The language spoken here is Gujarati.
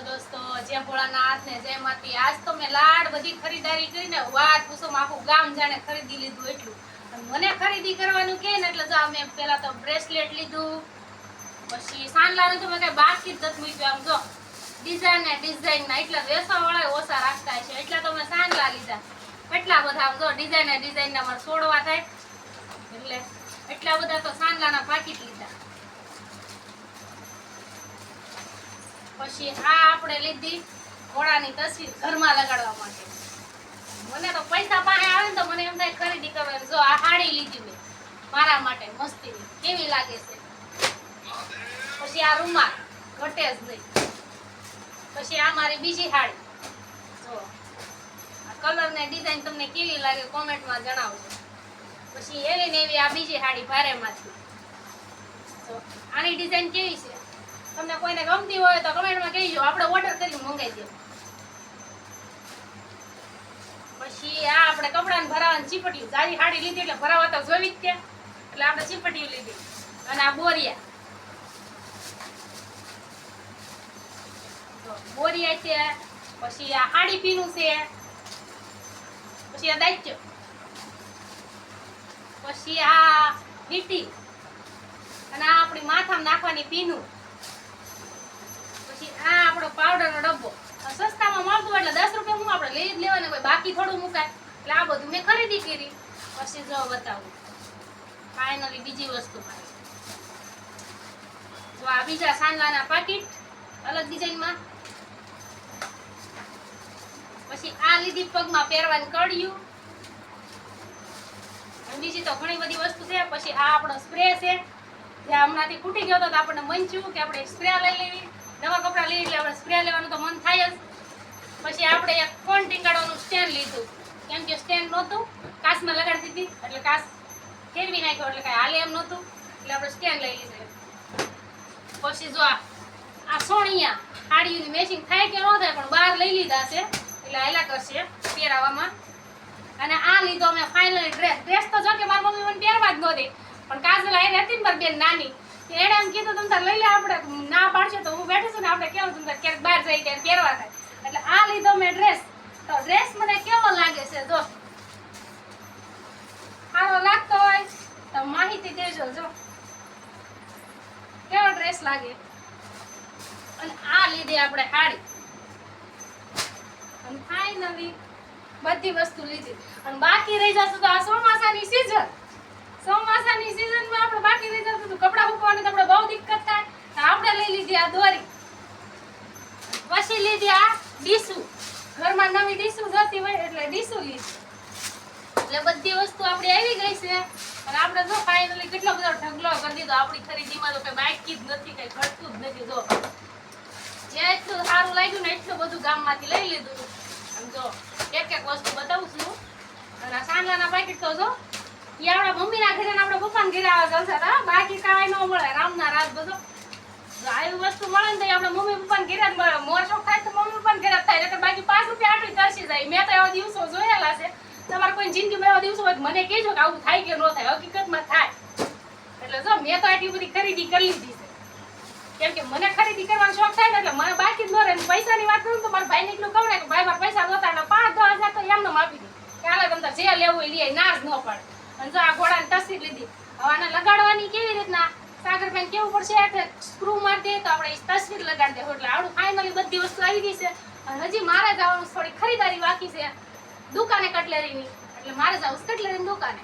દોસ્તો, જય ભોળાનાથ ને જય માતી। આજ તો મેં લાડ બધી ખરીદારી કરીને વાત પૂછો આખું ગામ જાણે ખરીદી લીધું એટલું। મને ખરીદી કરવાનું કે ને એટલે જો મેં પહેલા તો બ્રેસલેટ લીધું, પછી સાંડલાનું તો મેં કઈ બાકી જ નથી મૂક્યું। આમ જો ડિઝાઇન ના એટલા વેસવાવાળા ઓછા રાખતા છે એટલા તો મેં સાંડલા લીધા। કેટલા બધા આમ જો ડિઝાઇન ના મારે છોડવા થાય એટલે એટલા બધા તો સાંડલાના પાકીટ લીધા। પછી આ આપણે લીધી ઘોડાની તસવીર ઘરમાં લગાડવા માટે। મને તો પૈસા પાસે આવે ને તો મને એમ થાય ખરીદી કરવાની। જો આ સાડી લીધી મેં મારા માટે મસ્તીની, કેવી લાગે છે। પછી આ રૂમાલ ઘટે જ નહીં। પછી આ મારી બીજી સાડી, જો આ કલર ને ડિઝાઇન તમને કેવી લાગે કોમેન્ટમાં જણાવજો। પછી એવી ને એવી આ બીજી સાડી ભારેમાંથી, જો આની ડિઝાઇન કેવી છે તમને કોઈને ગમતી હોય તો કમેન્ટમાં કહેજો, આપણે ઓર્ડર કરી મંગાવી દઈએ। પછી આ આપણે કપડાને ભરાવાની ચીપટીયું, જાડી સાડી લીધી એટલે ભરાવા તો જોવી જ ત્યાં, એટલે આપણે ચીપટીયું લીધી। અને આ બોરિયા છે, પછી આ સાડી પીનું છે, પછી આ દાયચો, પછી આ વીટી, અને આ આપણી માથામાં નાખવાની પીનું, પછી આ આપણો પાવડરનો ડબ્બો। સસ્તામાં મળતું એટલે 10 રૂપિયા હું આપણે લઈ જ લેવાને, કોઈ બાકી થોડું મુકાય। એટલે આ બધું મેં ખરીદી કરી। પછી જો બતાવું ફાઇનલી બીજી વસ્તુ મારી, જો આ બીજા સાંડલાના પાકીટ અલગ ડિઝાઇનમાં। પછી આ લીધી પગમાં પહેરવાની કડિયું, બીજી તો ઘણી બધી વસ્તુ છે। પછી આ આપણો સ્પ્રે છે, જે હમણાંથી ખૂટી ગયો તો આપણને મન થયું કે આપણે સ્પ્રે લઈ લેવી। નવા કપડા લઈ એટલે આપણે સ્પ્રે લેવાનું તો મન થાય જ। પછી આપણે એક ફોન ટીંગાડવાનું સ્ટેન્ડ લીધું, કેમ કે સ્ટેન્ડ નહોતું, કાચમાં લગાડી દીધી એટલે કાચ ફેરવી નાખ્યો એટલે કાંઈ હાલે એમ નહોતું, એટલે આપણે સ્ટેન્ડ લઈ લીધું। પછી જો આ સોણિયા સાડીઓની મેચિંગ થાય કે ન થાય પણ બહાર લઈ લીધા છે એટલે હાલા કરશે પહેરાવામાં। અને આ લીધો મેં ફાઇનલી ડ્રેસ તો જો કે મારી મમ્મી મને પહેરવા જ ન દે, પણ કાજલ આવી હતી ને મારી બેન નાની, એણે એમ કીધું તમે તાર લઈ લે, આપણે ના પાડશે તો હું બેઠી છું ને આપણે કેવું તમે ક્યારેક બહાર જઈ ત્યારે પહેરવા થાય, એટલે આ લીધો મેં ડ્રેસ। તો ડ્રેસ મને કેવો લાગે છે જો સારો લાગતો હોય તો માહિતી દેજો, જો કેવો ડ્રેસ લાગે। અને આ લીધી આપણે સાડી, અને ફાઇનલી બધી વસ્તુ લીધી। અને બાકી રહી જશે તો આ ચોમાસાની સીઝનમાં આપણે બાકી રહી જશે તો કપડા સુકવવાની તો આપણે બહુ દિક્કત થાય, આપણે લઈ લીધી આ દોરી। પછી લીધી આ ડીસુ, ઘરમાં નવી ડીસુ જોતી હોય એટલે ડીસુ લીધી। એટલે બધી વસ્તુ આપણી આવી ગઈ છે। અને આપણે જો ફાઇનલી કેટલો બધો ઢગલો કરી દીધો આપણી ખરીદીમાં, તો કઈ બાકી જ નથી, કઈ ઘટતું જ નથી। જો જે એટલું સારું લાગ્યું ને એટલું બધું ગામમાંથી લઈ લીધું। આમ જો એક વસ્તુ બતાવું છું। અને આ સાંડલાના પેકેટ તો જો એ આપણા મમ્મીના ઘરે ને આપણા પપ્પાના ઘરે આવવા જલસા હતા, બાકી કાંઈ ન મળે રામના રાત બધો। જો આવી વસ્તુ મળે ને તો આપણા મમ્મી પપ્પાને ઘરે જ મળે, મોર શોખ થાય તો મમ્મી પપ્પાને ઘરે જ થાય, એટલે બાકી 5 રૂપિયા આટલી તરસી જાય। મેં તો એવા દિવસો જોયેલા છે, તમારે કોઈ જિંદગીમાં એવા દિવસો હોય મને કહેજો કે આવું થાય કે ન થાય, હકીકતમાં થાય। એટલે જો મેં તો આટલી બધી ખરીદી કરી લીધી છે, કેમ કે મને ખરીદી કરવાનો શોખ થાય ને એટલે મને બાકી જ ન રહે। પૈસાની વાત કરું તો મારા ભાઈને એટલું કહું ને કે ભાઈ મારા પૈસા નહોતા એટલે 5-10 હજાર તો એમને આપી દે કે હાલે તમને જે લેવું હોય લઈ, ના જ ન પડે। અને જો આ ઘોડાની તસવીર લીધી, હવે આને લગાડવાની કેવી રીતના સાગરબેન કેવું પડશે કે સ્ક્રૂ મારી દે તો આપણે તસવીર લગાડી દેવું। એટલે આવડું ફાઇનલી બધી વસ્તુ આવી ગઈ છે। અને હજી મારે જવાનું થોડી ખરીદારી બાકી છે દુકાને કટલેરીની, એટલે મારે જવું કટલેરીની દુકાને।